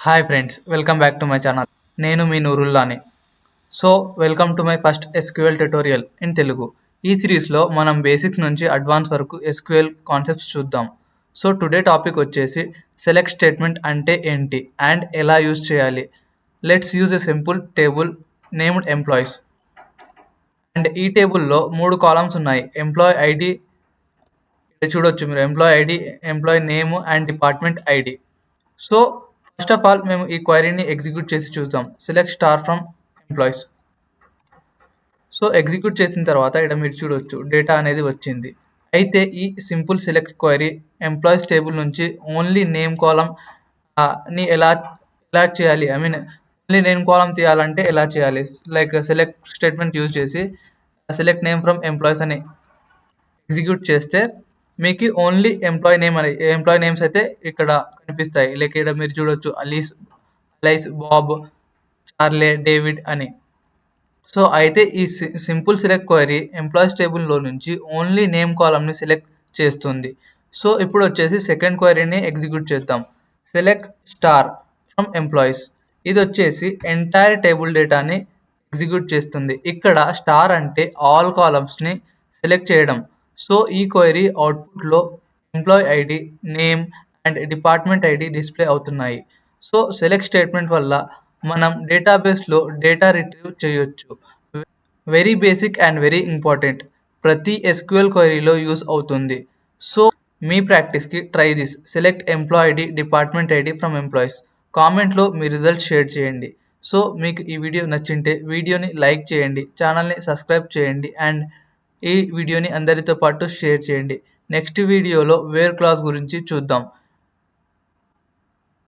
Hi friends, welcome back to my channel. నేను మీ నూరుల్లాని. So welcome to my first SQL tutorial in Telugu. ఈ సిరీస్లో మనం బేసిక్స్ నుంచి అడ్వాన్స్ వరకు ఎస్క్యూఎల్ కాన్సెప్ట్స్ చూద్దాం. సో టుడే టాపిక్ వచ్చేసి సెలెక్ట్ స్టేట్మెంట్ అంటే ఏంటి అండ్ ఎలా యూజ్ చేయాలి. Let's use a simple table named employees. And ఈ టేబుల్లో 3 కాలమ్స్ ఉన్నాయి. ఎంప్లాయీ ఐడి చూడొచ్చు మీరు, employee ID, employee name and department ID. So first of all మేము ఈ క్వైరీని ఎగ్జిక్యూట్ చేసి చూద్దాం. Select star from employees. So execute చేసిన తర్వాత ఇక్కడ మీరు చూడొచ్చు డేటా అనేది వచ్చింది. అయితే ఈ simple select query employees table నుంచి ఓన్లీ నేమ్ కాలం ని ఎలా ఎలా చేయాలి, ఐ మీన్ ఓన్లీ నేమ్ కాలం తీయాలంటే ఎలా చేయాలి, లైక్ సెలెక్ట్ స్టేట్మెంట్ యూజ్ చేసి సెలెక్ట్ నేమ్ ఫ్రమ్ ఎంప్లాయీస్ అని ఎగ్జిక్యూట్ చేస్తే మీకు ఓన్లీ ఎంప్లాయీ నేమ్స్ అయితే ఇక్కడ కనిపిస్తాయి. లైక్ ఇక్కడ మీరు చూడొచ్చు అలైస్, బాబ్, చార్లే, డేవిడ్ అని. సో అయితే ఈ సింపుల్ సెలెక్ట్ క్వైరీ ఎంప్లాయీస్ టేబుల్లో నుంచి ఓన్లీ నేమ్ కాలమ్ని సెలెక్ట్ చేస్తుంది. సో ఇప్పుడు వచ్చేసి సెకండ్ క్వైరీని ఎగ్జిక్యూట్ చేద్దాం. Select star from employees. ఇది వచ్చేసి ఎంటైర్ టేబుల్ డేటాని ఎగ్జిక్యూట్ చేస్తుంది. ఇక్కడ స్టార్ అంటే ఆల్ కాలమ్స్ని సెలెక్ట్ చేయడం. సో ఈ క్వైరీ అవుట్పుట్లో employee ID, name and department ID display అవుతున్నాయి. సో సెలెక్ట్ స్టేట్మెంట్ వల్ల మనం డేటాబేస్లో డేటా రిట్రీవ్ చేయొచ్చు. Very basic and very important. ప్రతి ఎస్క్యూఎల్ క్వైరీలో యూస్ అవుతుంది. సో మీ ప్రాక్టీస్కి try this. Select employee ID, department ID from employees. కామెంట్లో మీ రిజల్ట్ షేర్ చేయండి. సో మీకు ఈ వీడియో నచ్చింటే వీడియోని లైక్ చేయండి, ఛానల్ని సబ్స్క్రైబ్ చేయండి అండ్ ఈ వీడియోని అందరితో పాటు షేర్ చేయండి. నెక్స్ట్ వీడియోలో వేర్ క్లాస్ గురించి చూద్దాం.